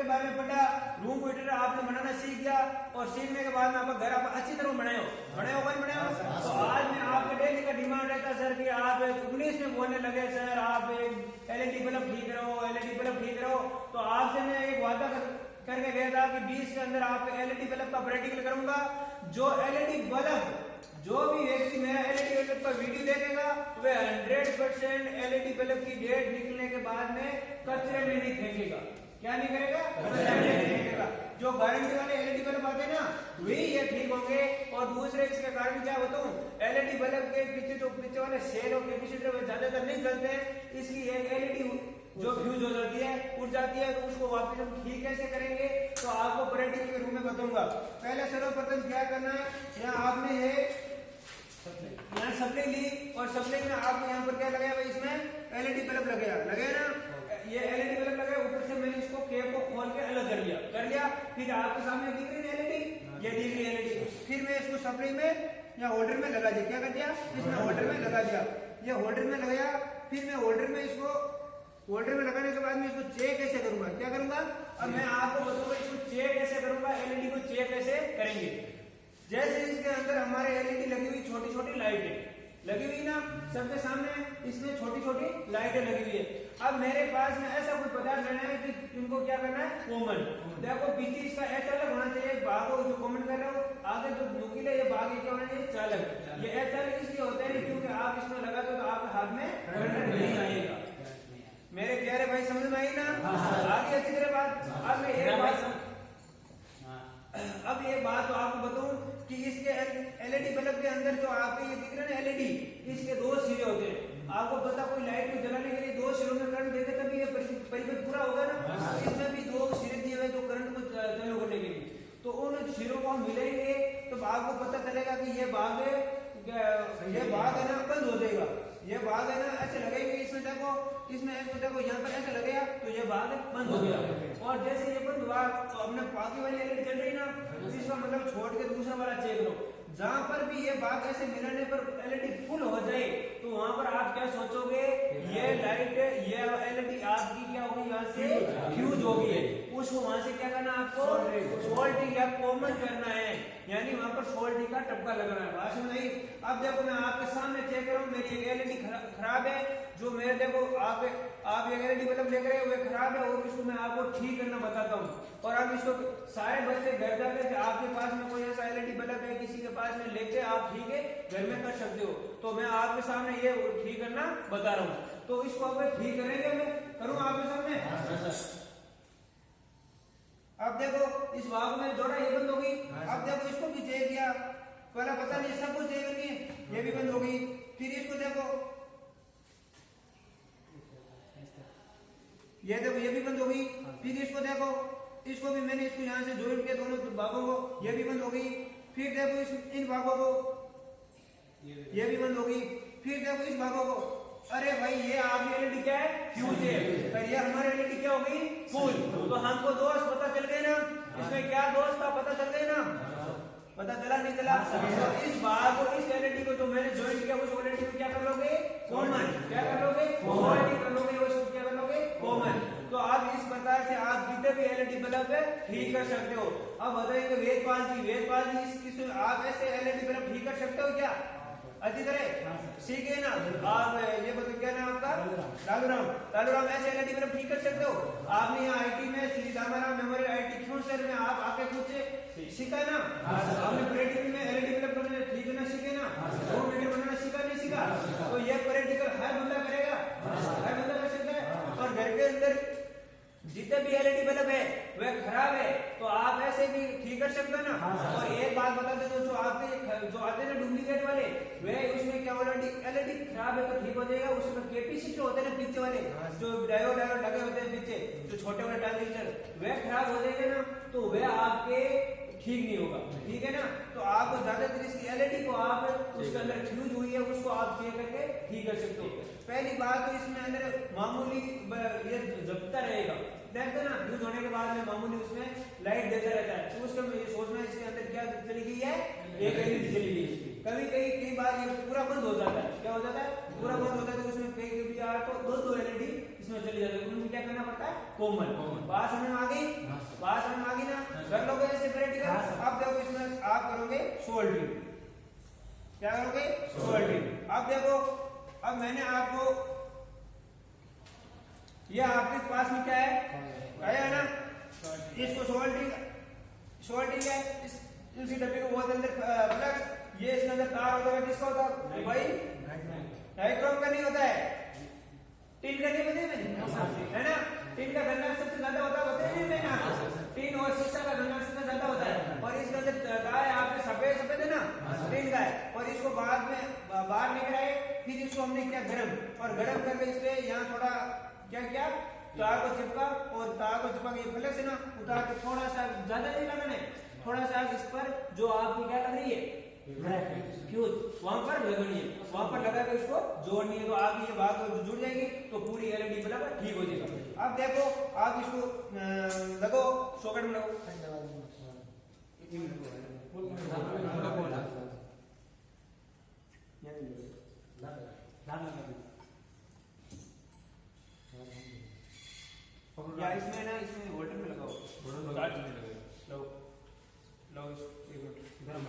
बारे में पढ़ा, रूम हीटर आपने बनाना सीख गया और सीखने के बाद में आप घर आप अच्छी तरह बनाए हो तो आज में आपके डेली का डिमांड रहता है सर कि आप इंग्लिश में बोलने लगे सर आप एलईडी बल्ब ठीक करो तो आपसे मैं एक वादा करके गया था कि 20 के अंदर आप एलईडी बल्ब का प्रैक्टिकल करूंगा। जो एलईडी बल्ब जो भी व्यक्ति मेरा एलईडी बल्ब का वीडियो देखेगा वे 100% एलईडी बल्ब की डेट निकलने के बाद में कचरे में नहीं फेंकेगा। क्या नहीं करेगा? कचरे में नहीं फेंकेगा। जो गारंटी वाले एलईडी बल्ब आते हैं ना वही ये ठीक होंगे। और दूसरे इसके कारण क्या बताऊं, एलईडी बल्ब के पीछे वाले सेल और कैपेसिटर ज्यादातर नहीं चलते हैं, इसलिए एक एलईडी जो फ्यूज हो जाती है उठ जाती है तो उसको वापस हम ठीक कैसे करेंगे तो आपको प्रैक्टिकल के रूप में बताऊंगा। पहले सर्वप्रथम क्या करना है, यहाँ आपने ये यहाँ सप्लाई ली और सप्लाई में आपने यहाँ पर क्या लगाया भाई, इसमें एलईडी बल्ब लगाया ना, ये एलईडी बल्ब लगाया, ऊपर से मैंने इसको केप को खोल के अलग कर लिया। फिर आपके सामने दिख रही है एलईडी, ये दिख रही है एलईडी। फिर मैं इसको सप्लाई में या होल्डर में लगा दिया। क्या कर दिया? इसमें होल्डर में लगा दिया। ये होल्डर में लगाया, फिर मैं होल्डर में लगाने के बाद में इसको चेक कैसे करूंगा, क्या करूंगा अब मैं आपको बताऊंगा इसको चेक कैसे करूंगा। एलईडी को चेक कैसे करेंगे, जैसे इसके अंदर हमारे एलईडी लगी हुई छोटी लाइटें लगी हुई ना सबके सामने, इसमें छोटी लाइटें लगी हुई है। अब मेरे पास में ऐसा कोई पदार्थ लेना है कि इनको क्या करना है, कॉमन। देखो पीछे इसका एच अलग होना चाहिए, भाग जो कॉमन कर रहे हो आगे जो नुकीले ये भाग क्या होना चाहिए, चालक। ये एच अलग इसलिए होता है क्योंकि आप इसमें लगा दो तो आपके हाथ में करंट नहीं आएगा। मेरे प्यारे भाई समझ में आई ना? आगे अच्छी तरह बात। अब ये बात तो आपको बताऊं कि इसके एलईडी बल्ब के अंदर जो आपके ये दिख रहे हैं एलईडी, इसके दो सिरे होते हैं। आपको पता कोई लाइट को जलाने के लिए दो सिरों में करंट देते तभी ये परिपथ पूरा होगा ना। इसमें भी दो सिरे दिए हुए तो करंट को चालू करने के लिए, तो उन सिरों को हम मिलेंगे तो आपको पता चलेगा कि ये भाग है ना बंद हो जाएगा। ये भाग है ना ऐसे लगेगा, इसमें देखो यहाँ पर ऐसे लगेगा तो ये भाग बंद हो गया। और जैसे ये बंद हुआ तो अपने बाकी वाली एलईडी चल रही ना, तो इसका मतलब छोड़ के दूसरा वाला चेक लो। जहां पर भी ये भाग ऐसे मिलाने पर एलईडी फुल हो जाए तो वहां पर आप क्या सोचोगे, ये लाइट ये एलईडी आपकी क्या होगी, यहाँ से फ्यूज होगी है। उसको वहां से क्या करना, आपको सोल्डिंग या कॉमन करना है, यानी वहां पर सोल्डिंग का टपका लगाना है। बात समझ आई? अब देखो मैं आपके सामने चेक करूं, मेरी एक एलईडी खराब है, जो मेरे देखो आप एक एलईडी बल्ब लेकर आए वो खराब है और इसको मैं आपको ठीक करना बताता हूँ। और अब इसको सारे बच्चे घर जाकर आपके पास में कोई ऐसा एलईडी बल्ब है किसी के पास में लेके आप ठीक है घर में कर सकते हो, तो मैं आपके सामने ये ठीक करना बता रहा हूँ। तो इसको अब ठीक करेंगे, मैं करूँ आपके सामने। अब देखो इस भाग में जोड़ा ये बंद होगी। अब देखो इसको भी चेक किया, पहला पता नहीं सब कुछ चेक करनी है, ये भी बंद होगी। फिर इसको देखो ये भी बंद होगी। फिर इसको देखो, इसको भी मैंने इसको यहाँ से जोड़ किया दोनों भागों को, ये भी बंद होगी। फिर देखो इन भागों को, ये भी बंद होगी। फिर देखो इस भागों को, अरे भाई ये आपकी एलईडी क्या है, फ्यूज है, पर ये हमारी एलईडी क्या होगी, फुल। तो हमको दोष पता चल गए ना, इसमें क्या दोष था पता चल गए ना, पता चला नहीं चला? तो इस भाग को इस एलईडी को जो मैंने ज्वाइन किया उस एलईडी को क्या कर लोगे, कॉमन। क्या कर लोगे, कॉमन कर लोगे, उसको क्या कर लोगे, कॉमन। तो आप इस प्रकार से आप जितने भी एलईडी बल्ब है ठीक कर सकते हो। अब बताइए वेदपाल जी आप ऐसे एलईडी बल्ब ठीक कर सकते हो क्या अच्छी तरह? सीखे ना आप, ये बताओ क्या नाम आपका? लालू राम ऐसे एलईडी बल्ब ठीक कर सकते हो? आपने यहाँ आईटी में श्री रामाराम मेमोरियल आईटी क्यों सर में आप आके कुछ सीखा ना? आपने प्रैक्टिकल में एलईडी बल्ब बनाना ठीक करना सीखे ना? होम मीटर बनाना सीखा नहीं सीखा? तो ये प्रैक्टिकल हर बंदा करेगा, हर बंदा कर सकता है। और घर के अंदर जितने भी एलईडी बल्ब है वह खराब है तो आप ऐसे भी ठीक कर सकते हो ना। और एक बात बता देते जो आपके जो आते हैं ना डुप्लीकेट वाले, वह उसमें क्या एलईडी खराब है तो ठीक हो जाएगा। उसमें कैपेसिटर होते हैं ना पीछे वाले, जो डायोड लगे होते हैं पीछे, जो छोटे वाले ट्रांजिस्टर, वह खराब हो जाएगा ना तो वह आपके ठीक नहीं होगा। ठीक है ना? तो आप ज्यादातर इसकी एलईडी को आप उसके अंदर फ्यूज हुई है उसको आप चेक करके ठीक कर सकते हो। पहली बात तो इसमें अंदर मामूली ये जबता रहेगा, देखते ना फ्यूज होने के बाद में मामूली उसमें लाइट देता रहता है, तो उसका ये सोचना इसके अंदर क्या चली गई है, एक एलईडी चली गई। कई बार ये पूरा बंद हो जाता है, क्या हो जाता है, पूरा बंद हो जाता है। उसमें कई बार तो दो एलईडी इसमें चली जाती है, उनमें क्या करना पड़ता है, कोमल। बात समझ में आ गई, बात समझ में आ गई ना? कर लोगे ऐसे प्रैक्टिकल। अब देखो इसमें आप करोगे सोल्डरिंग, क्या करोगे, सोल्डरिंग। अब देखो, अब मैंने आपको, ये आपके पास में क्या है ना, इसको सोल्डरिंग है, इसी डब्बे को बहुत अंदर फ्लक्स, ये इसके अंदर तार होता है, किसका होता है भाई, डाइक्रोम का नहीं होता है, टिन का नहीं बताया मैंने, है ना? टिन का घनत्व सबसे ज्यादा होता है, बताया नहीं मैंने आपको? टिन और शीशा का घनत्व सबसे ज्यादा होता है, और इसके अंदर तार है आपके सफेद है ना, टिन का है। और इसको बाद में बाहर लेकर आए, फिर इसको हमने किया गरम, और गरम करके इसके यहाँ थोड़ा क्या किया, तार को चिपका, और तार को चिपका के फ्लक्स है ना उतार के थोड़ा सा, ज्यादा नहीं लगाना है, थोड़ा सा इस पर जो आपकी क्या लग रही है, फ्यूज, वहां पर लगानी है, वहां पर लगा कर इसको जोड़नी है, तो आप ये भाग जुड़ जाएगी, तो पूरी एलईडी बल्ब ठीक हो जाएगा। अब देखो, आप इसको लगो, सॉकेट में लगो, या इसमें ना, इसमें होल्डर में लगाओ, लो लो, एक मिनट, गरम